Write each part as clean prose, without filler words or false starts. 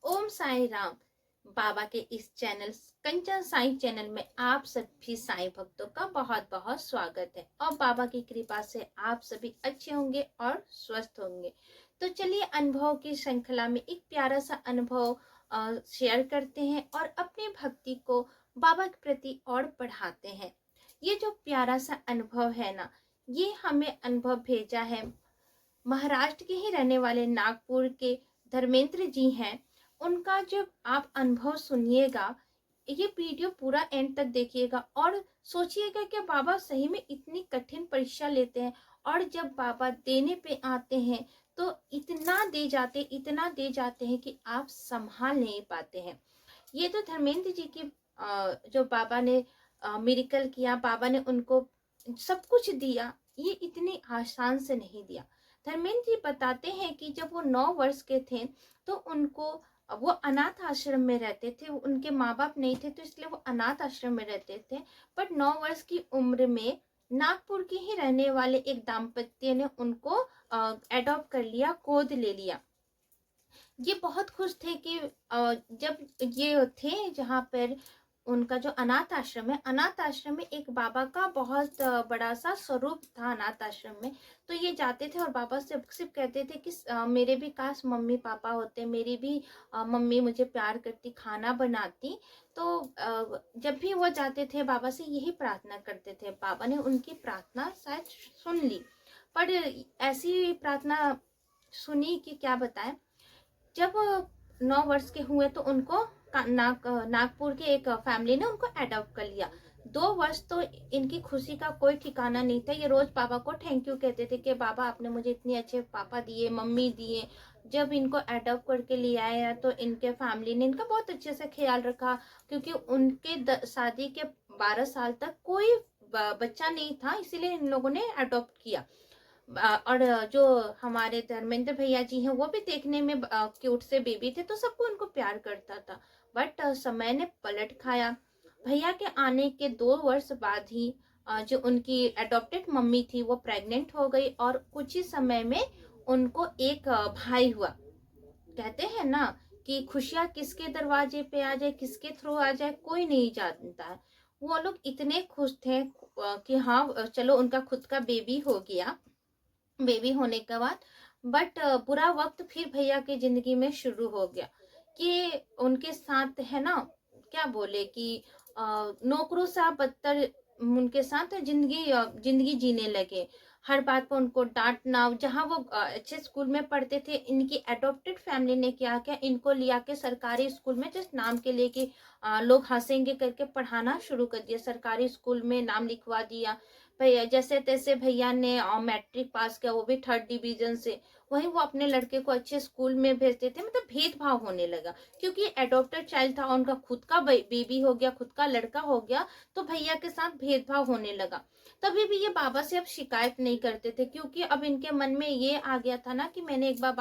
ओम साई राम। बाबा के इस चैनल कंचन साई चैनल में आप सभी साई भक्तों का बहुत बहुत स्वागत है और बाबा की कृपा से आप सभी अच्छे होंगे और स्वस्थ होंगे। तो चलिए अनुभव की श्रृंखला में एक प्यारा सा अनुभव शेयर करते हैं और अपनी भक्ति को बाबा के प्रति और बढ़ाते हैं। ये जो प्यारा सा अनुभव है ना, ये हमें अनुभव भेजा है महाराष्ट्र के ही रहने वाले नागपुर के धर्मेंद्र जी हैं। उनका जब आप अनुभव सुनिएगा, ये वीडियो पूरा एंड तक देखिएगा और सोचिएगा कि बाबा सही में इतनी कठिन परीक्षा लेते हैं और जब बाबा देने पे आते हैं तो इतना दे जाते हैं कि आप संभाल नहीं पाते हैं। ये तो धर्मेंद्र जी की जो बाबा ने मिरेकल किया, बाबा ने उनको सब कुछ दिया, ये इतनी आसान से नहीं दिया। धर्मेंद्र जी बताते हैं कि जब वो 9 वर्ष के थे तो उनको वो अनाथ आश्रम में रहते थे। उनके माँ बाप नहीं थे तो इसलिए वो अनाथ आश्रम में रहते थे। पर 9 वर्ष की उम्र में नागपुर के ही रहने वाले एक दाम्पत्य ने उनको एडॉप्ट कर लिया, गोद ले लिया। ये बहुत खुश थे कि जब ये थे जहाँ पर उनका जो अनाथ आश्रम है, अनाथ आश्रम में एक बाबा का बहुत बड़ा सा स्वरूप था अनाथ आश्रम में। तो ये जाते थे और बाबा से सिर्फ कहते थे कि मेरे भी काश मम्मी पापा होते, मेरी भी मम्मी मुझे प्यार करती, खाना बनाती। तो जब भी वो जाते थे बाबा से यही प्रार्थना करते थे। बाबा ने उनकी प्रार्थना शायद सुन ली, पर ऐसी प्रार्थना सुनी कि क्या बताएं। जब 9 वर्ष के हुए तो उनको नागपुर के एक फैमिली ने उनको अडॉप्ट कर लिया। 2 वर्ष तो इनकी खुशी का कोई ठिकाना नहीं था। ये रोज बाबा को थैंक यू कहते थे कि बाबा आपने मुझे इतने अच्छे पापा दिए, मम्मी दिए। जब इनको अडॉप्ट करके ले आया तो इनके फैमिली ने इनका बहुत अच्छे से ख्याल रखा, क्योंकि उनके शादी के 12 साल तक कोई बच्चा नहीं था, इसीलिए इन लोगों ने अडॉप्ट किया। और जो हमारे धर्मेंद्र भैया जी हैं वो भी देखने में क्यूट से बेबी थे, तो सबको उनको प्यार करता था। बट समय ने पलट खाया। भैया के आने के 2 वर्ष बाद ही जो उनकी एडॉप्टेड मम्मी थी वो प्रेग्नेंट हो गई और कुछ ही समय में उनको एक भाई हुआ। कहते हैं ना कि खुशियां किसके दरवाजे पे आ जाए, किसके थ्रू आ जाए, कोई नहीं जानता है। वो लोग इतने खुश थे कि हाँ चलो उनका खुद का बेबी हो गया। बेबी होने के बाद बट बुरा वक्त फिर भैया की जिंदगी में शुरू हो गया कि उनके साथ है ना, क्या बोले कि नौकरों सा बदतर उनके साथ जिंदगी जीने लगे। हर बात पर उनको डांटना। जहाँ वो अच्छे स्कूल में पढ़ते थे, इनकी एडॉप्टेड फैमिली ने क्या किया, इनको लिया के सरकारी स्कूल में जस्ट नाम के लिए कि लोग हंसेंगे करके पढ़ाना शुरू कर दिया। सरकारी स्कूल में नाम लिखवा दिया। भैया जैसे तैसे भैया ने मैट्रिक पास किया, वो भी 3rd डिवीजन से। वहीं वो अपने लड़के को अच्छे स्कूल में भेजते थे। मतलब भेदभाव होने लगा क्योंकि एडॉप्टेड चाइल्ड था, उनका खुद का बेबी हो गया, खुद का लड़का हो गया, तो भैया के साथ भेदभाव होने लगा। तभी भी ये बाबा से अब शिकायत नहीं करते थे, क्योंकि अब इनके मन में ये आ गया था ना कि मैंने एक बार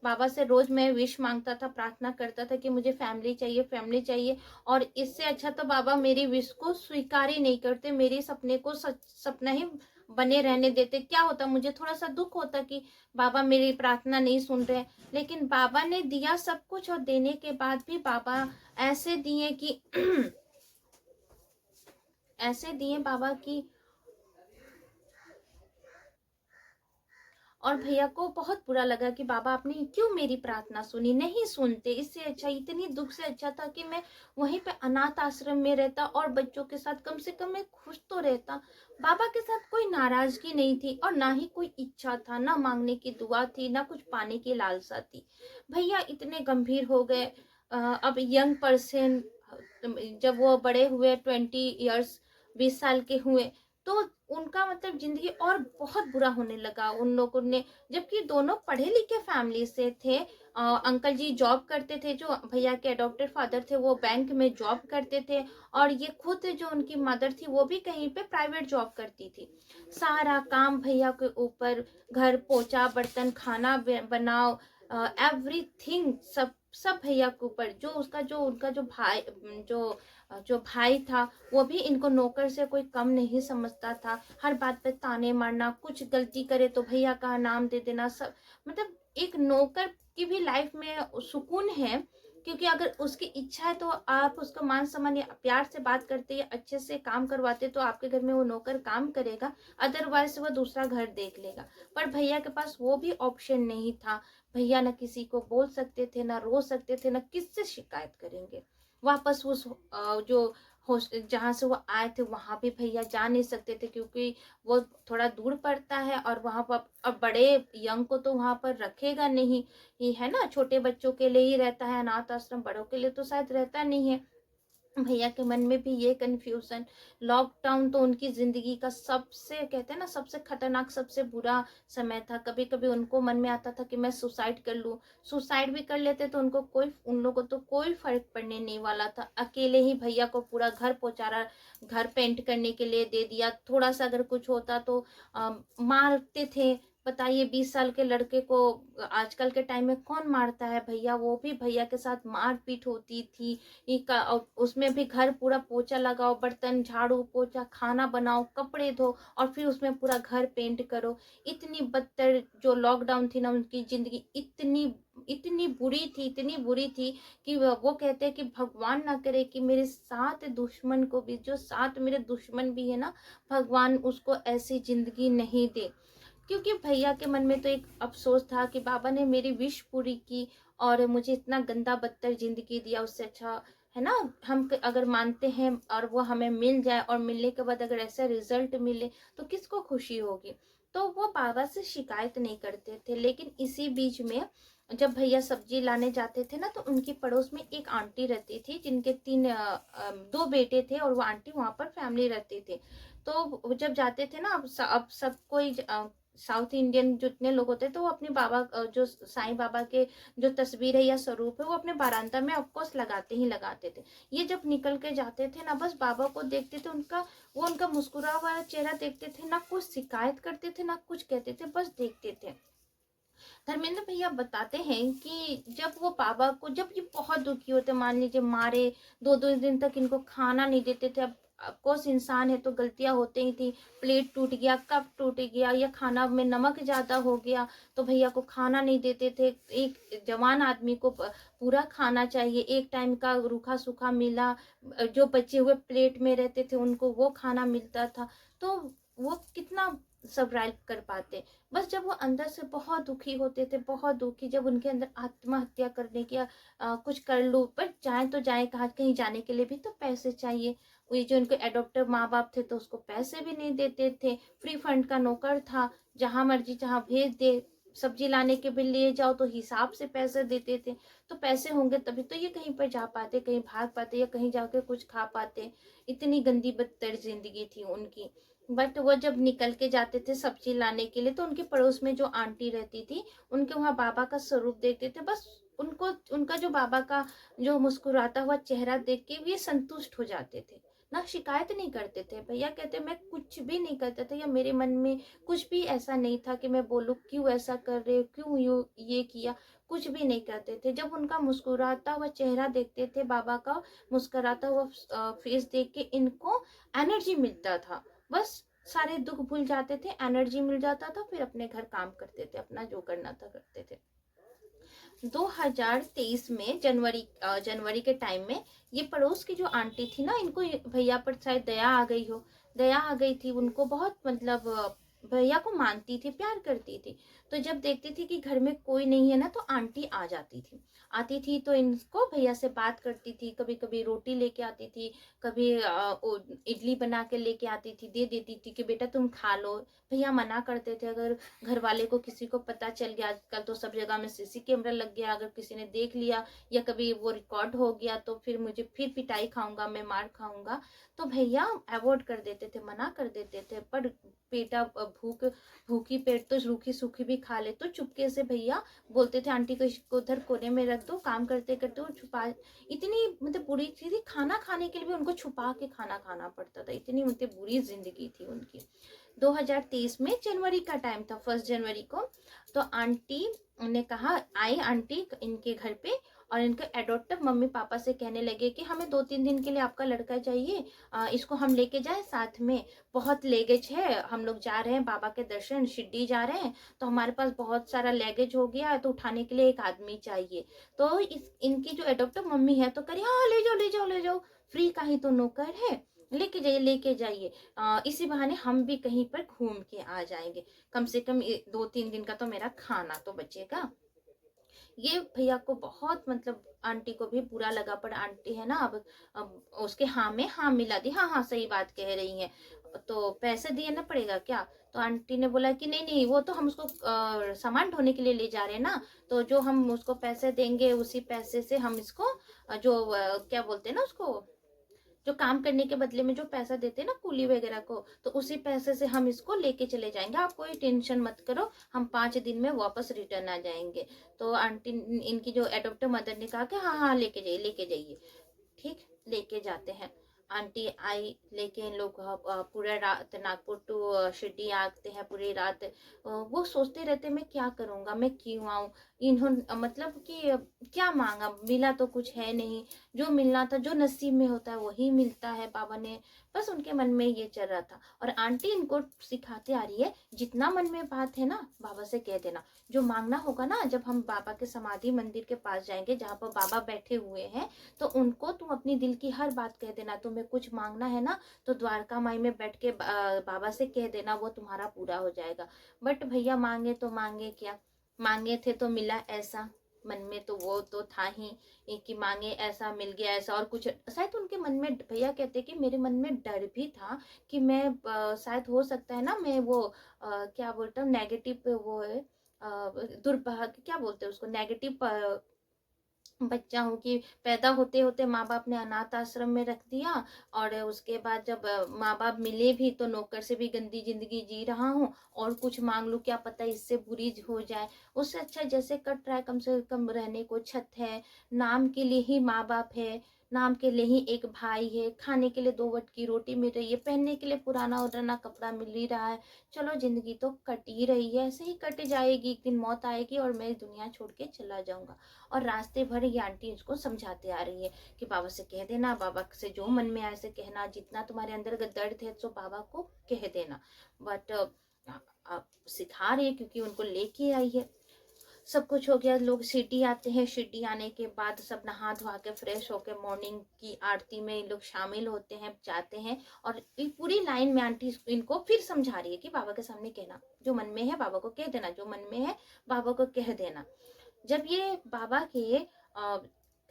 बाबा से रोज मैं विश मांगता था, प्रार्थना करता था कि मुझे फैमिली चाहिए, फैमिली चाहिए। और इससे अच्छा तो बाबा मेरी विश को स्वीकार ही नहीं करते, मेरे सपने को सपना ही बने रहने देते। क्या होता, मुझे थोड़ा सा दुख होता कि बाबा मेरी प्रार्थना नहीं सुन रहे। लेकिन बाबा ने दिया सब कुछ, और देने के बाद भी बाबा ऐसे दिए कि ऐसे दिए बाबा की। और भैया को बहुत बुरा लगा कि बाबा आपने क्यों मेरी प्रार्थना सुनी, नहीं सुनते। इससे अच्छा, इतनी दुख से अच्छा था कि मैं वहीं पे अनाथ आश्रम में रहता और बच्चों के साथ कम से कम मैं खुश तो रहता। बाबा के साथ कोई नाराजगी नहीं थी और ना ही कोई इच्छा था, ना मांगने की दुआ थी, ना कुछ पाने की लालसा थी। भैया इतने गंभीर हो गए। अब यंग पर्सन जब वो बड़े हुए, 20 इयर्स 20 साल के हुए, तो उनका मतलब जिंदगी और बहुत बुरा होने लगा उन लोगों ने। जबकि दोनों पढ़े लिखे फैमिली से थे। अंकल जी जॉब करते थे, जो भैया के अडॉप्टेड फादर थे वो बैंक में जॉब करते थे। और ये खुद जो उनकी मदर थी वो भी कहीं पे प्राइवेट जॉब करती थी। सारा काम भैया के ऊपर, घर पोछा बर्तन खाना बनाओ, एवरीथिंग सब सब भैया के ऊपर। जो उसका जो उनका जो भाई जो जो भाई था वो भी इनको नौकर से कोई कम नहीं समझता था। हर बात पे ताने मारना, कुछ गलती करे तो भैया का नाम दे देना, सब मतलब एक नौकर की भी लाइफ में सुकून है, क्योंकि अगर उसकी इच्छा है तो आप उसका मान सम्मान या प्यार से बात करते या अच्छे से काम करवाते तो आपके घर में वो नौकर काम करेगा, अदरवाइज वो दूसरा घर देख लेगा। पर भैया के पास वो भी ऑप्शन नहीं था। भैया ना किसी को बोल सकते थे, ना रो सकते थे, ना किससे शिकायत करेंगे। वापस उस जो जहाँ से वो आए थे वहां भी भैया जा नहीं सकते थे, क्योंकि वो थोड़ा दूर पड़ता है और वहां पर अब बड़े यंग को तो वहां पर रखेगा नहीं, ये है ना, छोटे बच्चों के लिए ही रहता है अनाथ आश्रम, बड़ों के लिए तो शायद रहता नहीं है। भैया के मन में भी ये कंफ्यूजन। लॉकडाउन तो उनकी जिंदगी का सबसे, कहते हैं ना, सबसे खतरनाक, सबसे बुरा समय था। कभी कभी उनको मन में आता था कि मैं सुसाइड कर लूं। सुसाइड भी कर लेते तो उन लोगों को तो कोई फर्क पड़ने नहीं वाला था। अकेले ही भैया को पूरा घर पहुंचा रहा, घर पेंट करने के लिए दे दिया। थोड़ा सा अगर कुछ होता तो मारते थे। बताइए, 20 साल के लड़के को आजकल के टाइम में कौन मारता है। भैया, वो भी भैया के साथ मारपीट होती थी। उसमें भी घर पूरा पोछा लगाओ, बर्तन झाड़ू पोछा, खाना बनाओ, कपड़े धो, और फिर उसमें पूरा घर पेंट करो। इतनी बदतर जो लॉकडाउन थी ना, उनकी जिंदगी इतनी इतनी बुरी थी, इतनी बुरी थी कि वो कहते हैं कि भगवान ना करे कि मेरे साथ दुश्मन को भी, जो साथ मेरे दुश्मन भी है ना, भगवान उसको ऐसी जिंदगी नहीं दे। क्योंकि भैया के मन में तो एक अफसोस था कि बाबा ने मेरी विश पूरी की और मुझे इतना गंदा बदतर जिंदगी दिया, उससे अच्छा है ना हम अगर मानते हैं और वो हमें मिल जाए, और मिलने के बाद अगर ऐसा रिजल्ट मिले तो किसको खुशी होगी। तो वो बाबा से शिकायत नहीं करते थे। लेकिन इसी बीच में जब भैया सब्जी लाने जाते थे ना, तो उनकी पड़ोस में एक आंटी रहती थी जिनके दो बेटे थे, और वो आंटी वहां पर फैमिली रहती थी। तो जब जाते थे ना, अब सब कोई साउथ इंडियन जितने लोग होते हैं तो वो अपने बाबा जो साईं बाबा के जो तस्वीर है या स्वरूप है वो अपने बारांदा में ऑफकोर्स लगाते ही लगाते थे। ये जब निकल के जाते थे ना, बस बाबा को देखते थे, उनका मुस्कुरा हुआ चेहरा देखते थे, ना कुछ शिकायत करते थे ना कुछ कहते थे, बस देखते थे। धर्मेंद्र भैया बताते हैं कि जब वो बाबा को, जब ये बहुत दुखी होते, मान लीजिए मारे, 2-2 दिन तक इनको खाना नहीं देते थे। अब कोस इंसान है तो गलतियां होते ही थी। प्लेट टूट गया, कप टूट गया, या खाना में नमक ज्यादा हो गया तो भैया को खाना नहीं देते थे। एक जवान आदमी को पूरा खाना चाहिए, एक टाइम का रूखा सूखा मिला, जो बचे हुए प्लेट में रहते थे उनको वो खाना मिलता था। तो वो कितना सर्वाइव कर पाते। बस जब वो अंदर से बहुत दुखी होते थे, बहुत दुखी, जब उनके अंदर आत्महत्या करने की कुछ कर लो, पर जाए तो जाए कहाँ, कहीं जाने के लिए भी तो पैसे चाहिए। वो जो उनके एडॉप्टर माँ बाप थे तो उसको पैसे भी नहीं देते थे। फ्री फंड का नौकर था, जहां मर्जी जहां भेज दे, सब्जी लाने के भी ले जाओ तो हिसाब से पैसे देते थे। तो पैसे होंगे तभी तो ये कहीं पर जा पाते, कहीं भाग पाते, या कहीं जाकर कुछ खा पाते। इतनी गंदी बदतर जिंदगी थी उनकी। बट वो जब निकल के जाते थे सब्जी लाने के लिए, तो उनके पड़ोस में जो आंटी रहती थी, उनके वहां बाबा का स्वरूप देखते थे। बस उनको उनका जो बाबा का जो मुस्कुराता हुआ चेहरा देख के ये संतुष्ट हो जाते थे, ना शिकायत नहीं करते थे। भैया कहते मैं कुछ भी नहीं करता था, या मेरे मन में कुछ भी ऐसा नहीं था कि मैं बोलूं क्यों ऐसा कर रहे हो, क्यों ये किया, कुछ भी नहीं करते थे। जब उनका मुस्कुराता हुआ चेहरा देखते थे, बाबा का मुस्कुराता हुआ फेस देख के इनको एनर्जी मिलता था। बस सारे दुख भूल जाते थे, एनर्जी मिल जाता था, फिर अपने घर काम करते थे, अपना जो करना था करते थे। 2023 में जनवरी के टाइम में ये पड़ोस की जो आंटी थी ना, इनको भैया पर शायद दया आ गई हो, दया आ गई थी उनको बहुत, मतलब भैया को मानती थी, प्यार करती थी। तो जब देखती थी कि घर में कोई नहीं है ना, तो आंटी आ जाती थी। आती थी तो इनको भैया से बात करती थी, कभी कभी रोटी लेके आती थी, कभी इडली बना के लेके आती थी, दे देती थी कि बेटा तुम खा लो। भैया मना करते थे, अगर घर वाले को किसी को पता चल गया, आजकल तो सब जगह में सीसी कैमरा लग गया, अगर किसी ने देख लिया या कभी वो रिकॉर्ड हो गया तो फिर मुझे फिर पिटाई खाऊंगा, मैं मार खाऊंगा। तो भैया अवॉइड कर देते थे, मना कर देते थे। पर बेटा भूखी पेट तो रूखी सूखी भी खा ले, तो चुपके से भैया बोलते थे आंटी को इसको उधर कोने में रख दो, काम करते करते वो छुपा। इतनी मतलब बुरी थी, खाना खाने के लिए भी उनको छुपा के खाना खाना पड़ता था, इतनी मतलब बुरी जिंदगी थी उनकी। 2023 में जनवरी का टाइम था, 1 जनवरी को। तो आंटी ने कहा, आई आंटी इनके घर पे और इनके एडॉप्टिव मम्मी पापा से कहने लगे कि हमें 2-3 दिन के लिए आपका लड़का चाहिए, इसको हम लेके जाए साथ में, बहुत लगेज है, हम लोग जा रहे हैं बाबा के दर्शन, शिरडी जा रहे हैं, तो हमारे पास बहुत सारा लगेज हो गया है, तो उठाने के लिए एक आदमी चाहिए। तो इनकी जो एडॉप्टिव मम्मी है तो कह रही हाँ ले जाओ ले जाओ ले जाओ, फ्री का ही तो नौकर है, लेके जाइए लेके जाइए, इसी बहाने हम भी कहीं पर घूम के आ जाएंगे, कम से कम 2-3 दिन का तो मेरा खाना तो बचेगा। ये भैया को बहुत मतलब आंटी को भी बुरा लगा, पर आंटी है ना, अब उसके हाँ में हाँ मिला दी, हाँ हाँ सही बात कह रही है, तो पैसे दिए ना पड़ेगा क्या। तो आंटी ने बोला कि नहीं नहीं, वो तो हम उसको सामान ढोने के लिए ले जा रहे हैं ना, तो जो हम उसको पैसे देंगे उसी पैसे से हम इसको जो क्या बोलते हैं ना उसको, जो काम करने के बदले में जो पैसा देते हैं ना कूली वगैरह को, तो उसी पैसे से हम इसको लेके चले जाएंगे, आप कोई टेंशन मत करो, हम 5 दिन में वापस रिटर्न आ जाएंगे। तो आंटी, इनकी जो एडॉप्टिव मदर ने कहा कि हाँ हाँ लेके जाइए लेके जाइए। ठीक, लेके जाते हैं। आंटी आई लेके, इन लोग पूरा रात नागपुर टू शिरडी आते हैं, पूरी रात वो सोचते रहते मैं क्या करूंगा, मैं क्यों आऊं, इन्होंने मतलब कि क्या मांगा, मिला तो कुछ है नहीं, जो मिलना था जो नसीब में होता है वही मिलता है बाबा ने, बस उनके मन में ये चल रहा था। और आंटी इनको सिखाते आ रही है, जितना मन में बात है ना बाबा से कह देना, जो मांगना होगा ना, जब हम बाबा के समाधि मंदिर के पास जाएंगे जहाँ पर बाबा बैठे हुए हैं, तो उनको तुम अपनी दिल की हर बात कह देना, तुम्हें कुछ मांगना है ना तो द्वारका माई में बैठ के बाबा से कह देना, वो तुम्हारा पूरा हो जाएगा। बट भैया मांगे तो मांगे क्या, मांगे थे तो मिला ऐसा, मन में तो वो तो था ही कि मांगे ऐसा मिल गया ऐसा, और कुछ शायद उनके मन में, भैया कहते कि मेरे मन में डर भी था कि मैं शायद हो सकता है ना मैं वो क्या बोलता हूँ नेगेटिव, वो है दुर्भाग्य, क्या बोलते हैं उसको, नेगेटिव बच्चा हूँ, कि पैदा होते होते माँ बाप ने अनाथ आश्रम में रख दिया, और उसके बाद जब माँ बाप मिले भी तो नौकर से भी गंदी जिंदगी जी रहा हूँ, और कुछ मांग लूँ क्या पता इससे बुरी हो जाए, उससे अच्छा जैसे कट रहा है, कम से कम रहने को छत है, नाम के लिए ही माँ बाप है, नाम के लिए ही एक भाई है, खाने के लिए 2 वक्त की रोटी मिल रही है, पहनने के लिए पुराना उराना कपड़ा मिल ही रहा है, चलो जिंदगी तो कट ही रही है, ऐसे ही कट जाएगी, एक दिन मौत आएगी और मैं दुनिया छोड़ के चला जाऊंगा। और रास्ते भर ये आंटी इसको समझाते आ रही है कि बाबा से कह देना, बाबा से जो मन में आए से कहना, जितना तुम्हारे अंदर अगर दर्द है तो बाबा को कह देना। बट आप सिखा रही है क्योंकि उनको लेके आई है। सब कुछ हो गया, लोग शिरडी आते हैं, शिरडी आने के बाद सब नहा धोवा के फ्रेश होके मॉर्निंग की आरती में इन लोग शामिल होते हैं, जाते हैं, और पूरी लाइन में आंटी इनको फिर समझा रही है कि बाबा के सामने कहना, जो मन में है बाबा को कह देना, जो मन में है बाबा को कह देना। जब ये बाबा के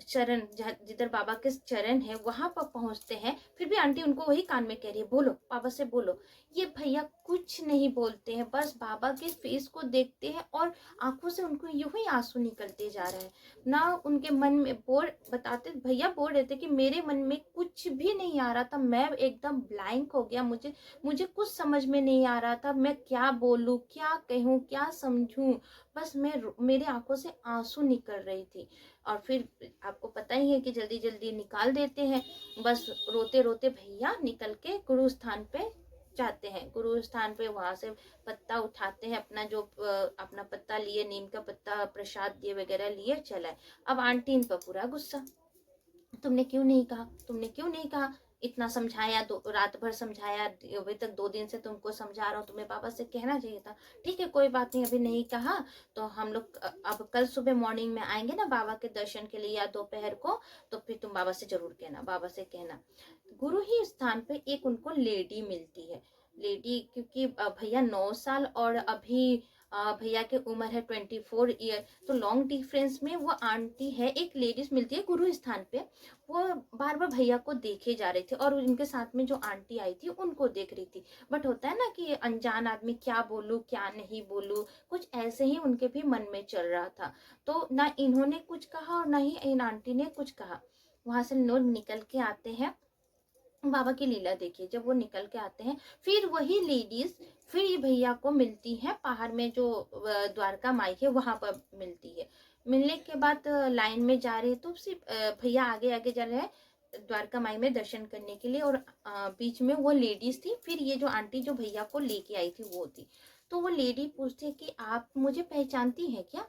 चरण, जिधर बाबा के चरण है वहां पर पहुंचते हैं, फिर भी आंटी उनको वही कान में कह रही है बोलो बाबा से बोलो। ये भैया कुछ नहीं बोलते हैं, बस बाबा के फेस को देखते हैं और आंखों से उनको यूं ही आंसू निकलते जा रहे हैं ना, उनके मन में बोल बताते, भैया बोल रहे थे कि मेरे मन में कुछ भी नहीं आ रहा था, मैं एकदम ब्लैंक हो गया, मुझे मुझे कुछ समझ में नहीं आ रहा था, मैं क्या बोलूं क्या कहूं क्या समझूं, बस मेरे आंखों से आंसू निकल रही थी। और फिर आपको पता ही है कि जल्दी जल्दी निकाल देते हैं, बस रोते रोते भैया निकल के गुरु स्थान पे जाते हैं। गुरु स्थान पे वहां से पत्ता उठाते हैं, अपना जो अपना पत्ता लिए, नीम का पत्ता प्रसाद दिए वगैरह लिए चला। अब आंटी इन पर पूरा गुस्सा, तुमने क्यों नहीं कहा, तुमने क्यों नहीं कहा, इतना समझाया, रात भर समझाया, अभी तक 2 दिन से तुमको समझा रहा हूँ, तुम्हें पापा से कहना चाहिए था। ठीक है कोई बात नहीं, अभी नहीं कहा तो हम लोग अब कल सुबह मॉर्निंग में आएंगे ना बाबा के दर्शन के लिए या दोपहर को, तो फिर तुम बाबा से जरूर कहना, बाबा से कहना। गुरु ही स्थान पे एक उनको लेडी मिलती है, लेडी, क्योंकि भैया 9 साल और अभी भैया की उम्र है 24 ईयर, तो लॉन्ग डिफरेंस में वो आंटी है, एक लेडीज मिलती है गुरु स्थान पे। वो बार बार भैया को देखे जा रहे थे और उनके साथ में जो आंटी आई थी उनको देख रही थी, बट होता है ना कि अनजान आदमी क्या बोलूं क्या नहीं बोलूं, कुछ ऐसे ही उनके भी मन में चल रहा था। तो ना इन्होंने कुछ कहा और ना ही इन आंटी ने कुछ कहा। वहां से लोग निकल के आते हैं, बाबा की लीला देखिए, जब वो निकल के आते हैं फिर वही लेडीज फिर ये भैया को मिलती है पहाड़ में, जो द्वारका माई है वहां पर मिलती है। मिलने के बाद लाइन में जा रहे हैं तो सिर्फ भैया आगे आगे जा रहे हैं द्वारका माई में दर्शन करने के लिए, और बीच में वो लेडीज थी, फिर ये जो आंटी जो भैया को लेके आई थी वो थी। तो वो लेडी पूछती है कि आप मुझे पहचानती हैं क्या,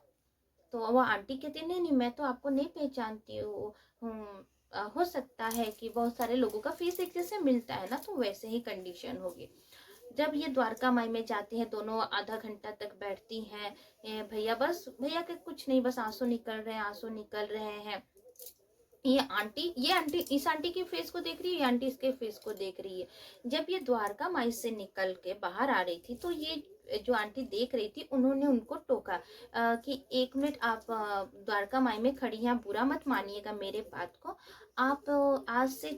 तो वो आंटी कहती है, नहीं नहीं मैं तो आपको नहीं पहचानती हूँ, हो सकता है कि बहुत सारे लोगों का फेस एक जैसे मिलता है ना, तो वैसे ही कंडीशन होगी। जब ये द्वारका माई में जाती हैं दोनों, आधा घंटा तक बैठती हैं, भैया बस भैया के कुछ नहीं, बस आंसू निकल रहे हैं, आंसू निकल रहे हैं। ये आंटी इस आंटी के फेस को देख रही है, ये आंटी इसके फेस को देख रही है। जब ये द्वारका माई से निकल के बाहर आ रही थी, तो ये जो आंटी देख रही थी, उन्होंने उनको टोका कि 1 मिनट आप द्वारका माई में खड़ी हैं, आप बुरा मत मानिएगा मेरे बात को। आप आज से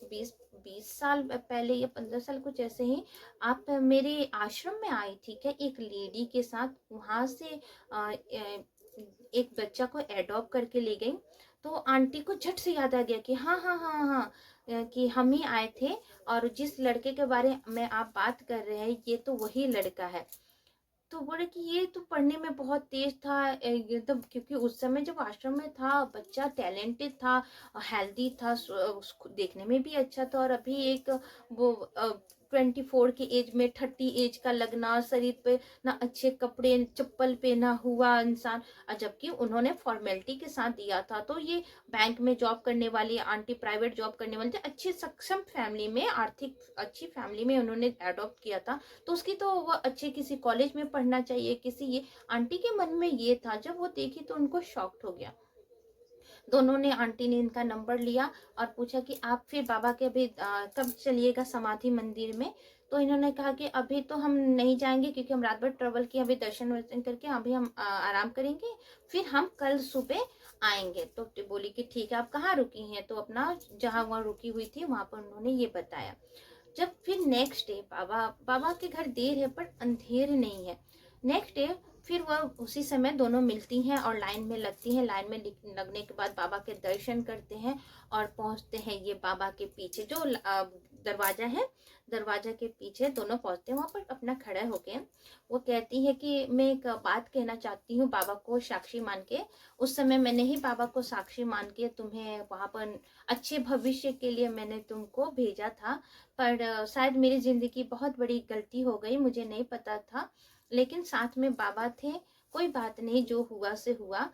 20 साल पहले या 15 साल कुछ ऐसे ही आप मेरे आश्रम में आई थी क्या, एक लेडी के साथ, वहां से एक बच्चा को एडॉप्ट करके ले गई। तो आंटी को झट से याद आ गया कि हाँ हाँ हाँ हाँ, कि हम ही आए थे, और जिस लड़के के बारे में आप बात कर रहे हैं ये तो वही लड़का है। तो बोले कि ये तो पढ़ने में बहुत तेज था एकदम, क्योंकि उस समय जब आश्रम में था बच्चा टैलेंटेड था, हेल्दी था, देखने में भी अच्छा था, और अभी एक वो 24 की एज में 30 एज का लगना, शरीर पे ना अच्छे कपड़े चप्पल पहना हुआ इंसान, जबकि उन्होंने फॉर्मेलिटी के साथ दिया था। तो ये बैंक में जॉब करने वाली आंटी, प्राइवेट जॉब करने वाली थी, अच्छी सक्षम फैमिली में, आर्थिक अच्छी फैमिली में उन्होंने अडॉप्ट किया था, तो उसकी तो वो अच्छे किसी कॉलेज में पढ़ना चाहिए किसी, ये आंटी के मन में ये था। जब वो देखी तो उनको शॉक्ड हो गया। दोनों ने, आंटी ने इनका नंबर लिया और पूछा कि आप फिर बाबा के अभी कब चलिएगा समाधि मंदिर में। तो इन्होंने कहा कि अभी तो हम नहीं जाएंगे, क्योंकि हम रात भर ट्रेवल किए, अभी दर्शन वर्शन करके अभी हम आराम करेंगे, फिर हम कल सुबह आएंगे। तो बोली कि ठीक है, आप कहाँ रुकी हैं, तो अपना जहाँ वहाँ रुकी हुई थी वहां पर उन्होंने ये बताया। जब फिर नेक्स्ट डे, बाबा के घर देर है पर अंधेर नहीं है, नेक्स्ट डे फिर वह उसी समय दोनों मिलती हैं और लाइन में लगती हैं। लाइन में लगने के बाद बाबा के दर्शन करते हैं और पहुंचते हैं ये बाबा के पीछे जो दरवाजा है, दरवाजा के पीछे दोनों पहुंचते हैं। वहां पर अपना खड़ा होके वो कहती है कि मैं एक बात कहना चाहती हूँ बाबा को साक्षी मान के। उस समय मैंने ही बाबा को साक्षी मान के तुम्हें वहां पर अच्छे भविष्य के लिए मैंने तुमको भेजा था, पर शायद मेरी जिंदगी बहुत बड़ी गलती हो गई, मुझे नहीं पता था, लेकिन साथ में बाबा थे। कोई बात नहीं, जो हुआ से हुआ।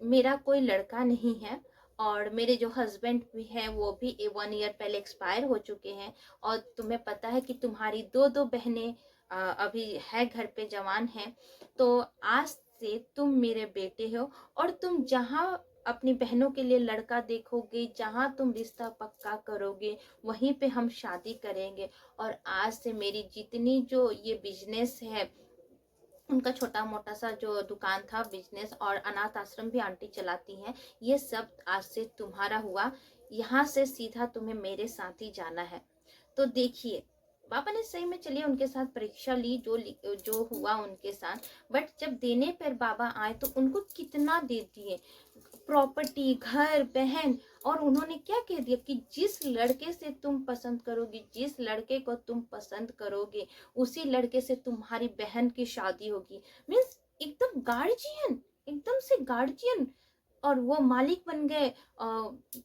मेरा कोई लड़का नहीं है, और मेरे जो हस्बैंड भी हैं वो भी 1 ईयर पहले एक्सपायर हो चुके हैं, और तुम्हें पता है कि तुम्हारी दो बहनें अभी है घर पे, जवान हैं। तो आज से तुम मेरे बेटे हो, और तुम जहाँ अपनी बहनों के लिए लड़का देखोगे, जहाँ तुम रिश्ता पक्का करोगे, वहीं पे हम शादी करेंगे। और आज से मेरी जितनी जो ये बिजनेस है, उनका छोटा मोटा सा जो दुकान था, बिजनेस, और अनाथ आश्रम भी आंटी चलाती हैं, ये सब आज से तुम्हारा हुआ। यहाँ से सीधा तुम्हें मेरे साथ ही जाना है। तो देखिए, पापा ने सही में चलिए उनके साथ परीक्षा ली, जो हुआ उनके साथ। बट जब देने पर बाबा आए तो उनको कितना दे दिए, प्रॉपर्टी, घर, बहन। और उन्होंने क्या कह दिया कि जिस लड़के से तुम पसंद करोगे, जिस लड़के को तुम पसंद करोगे, उसी लड़के से तुम्हारी बहन की शादी होगी। मीन्स एकदम गार्जियन, एकदम से गार्जियन। और वो मालिक बन गए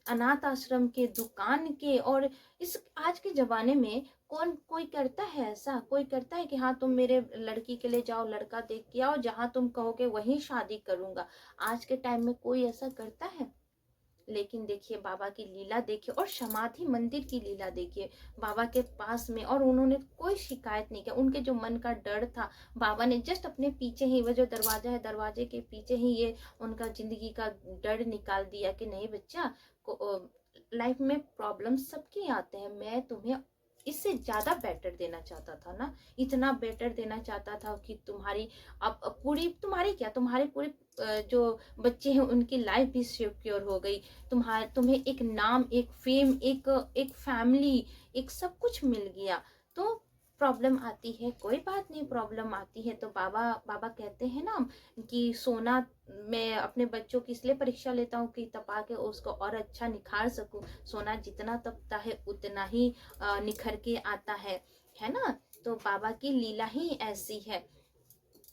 अनाथ आश्रम के, दुकान के। और इस आज के जमाने में कोई करता है ऐसा? कोई करता है कि हाँ तुम मेरे लड़की के लिए जाओ, लड़का देख के आओ, जहाँ तुम कहोगे वहीं शादी करूंगा? आज के टाइम में कोई ऐसा करता है? लेकिन देखिए बाबा की लीला देखिए, और समाधि मंदिर की लीला देखिए, बाबा के पास में, और उन्होंने कोई शिकायत नहीं किया। उनके जो मन का डर था, बाबा ने जस्ट अपने पीछे ही, वो जो दरवाजा है, दरवाजे के पीछे ही ये उनका जिंदगी का डर निकाल दिया कि नहीं बच्चा, लाइफ में प्रॉब्लम सबके आते हैं, मैं तुम्हें इससे ज्यादा बेटर देना चाहता था ना, इतना बेटर देना चाहता था कि तुम्हारी अब पूरी, तुम्हारी क्या, तुम्हारे पूरे जो बच्चे हैं उनकी लाइफ भी सिक्योर हो गई, तुम्हें एक नाम, एक फेम, एक फैमिली, एक सब कुछ मिल गया। तो प्रॉब्लम आती है, कोई बात नहीं, प्रॉब्लम आती है तो बाबा बाबा कहते हैं ना कि सोना, मैं अपने बच्चों की इसलिए परीक्षा लेता हूँ कि तपा के उसको और अच्छा निखार सकूं। सोना जितना तपता है उतना ही निखर के आता है ना। तो बाबा की लीला ही ऐसी है।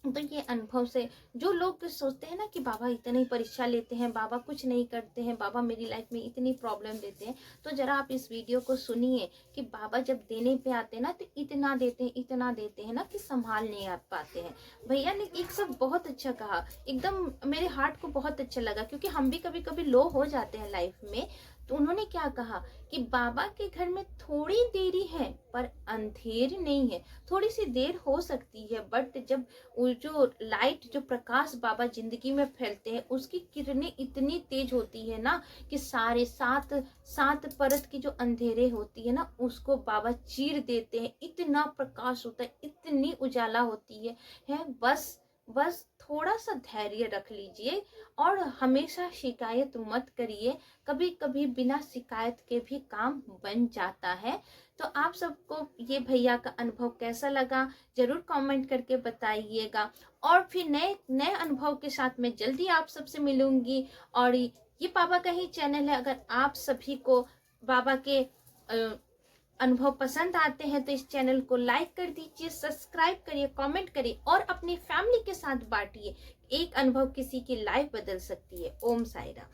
तो ये अनुभव से जो लोग सोचते हैं ना कि बाबा इतनी परीक्षा लेते हैं, बाबा कुछ नहीं करते हैं, बाबा मेरी लाइफ में इतनी प्रॉब्लम देते हैं, तो जरा आप इस वीडियो को सुनिए कि बाबा जब देने पे आते हैं ना तो इतना देते हैं ना कि संभाल नहीं आ पाते हैं। भैया ने एक सब बहुत अच्छा कहा, एकदम मेरे हार्ट को बहुत अच्छा लगा, क्योंकि हम भी कभी कभी लो हो जाते हैं लाइफ में। तो उन्होंने क्या कहा कि बाबा के घर में थोड़ी देरी है पर अंधेर नहीं है। थोड़ी सी देर हो सकती है, बट जब वो जो लाइट, जो प्रकाश बाबा जिंदगी में फैलते हैं, उसकी किरणें इतनी तेज होती है ना कि सारे सात सात परत की जो अंधेरे होती है ना उसको बाबा चीर देते हैं। इतना प्रकाश होता है, इतनी उजाला होती है। बस थोड़ा सा धैर्य रख लीजिए और हमेशा शिकायत मत करिए। कभी कभी बिना शिकायत के भी काम बन जाता है। तो आप सबको ये भैया का अनुभव कैसा लगा जरूर कमेंट करके बताइएगा। और फिर नए नए अनुभव के साथ मैं जल्दी आप सबसे मिलूंगी। और ये बाबा का ही चैनल है, अगर आप सभी को बाबा के अनुभव पसंद आते हैं तो इस चैनल को लाइक कर दीजिए, सब्सक्राइब करिए, कमेंट करिए और अपनी फैमिली के साथ बांटिए। एक अनुभव किसी की लाइफ बदल सकती है। ओम साई राम।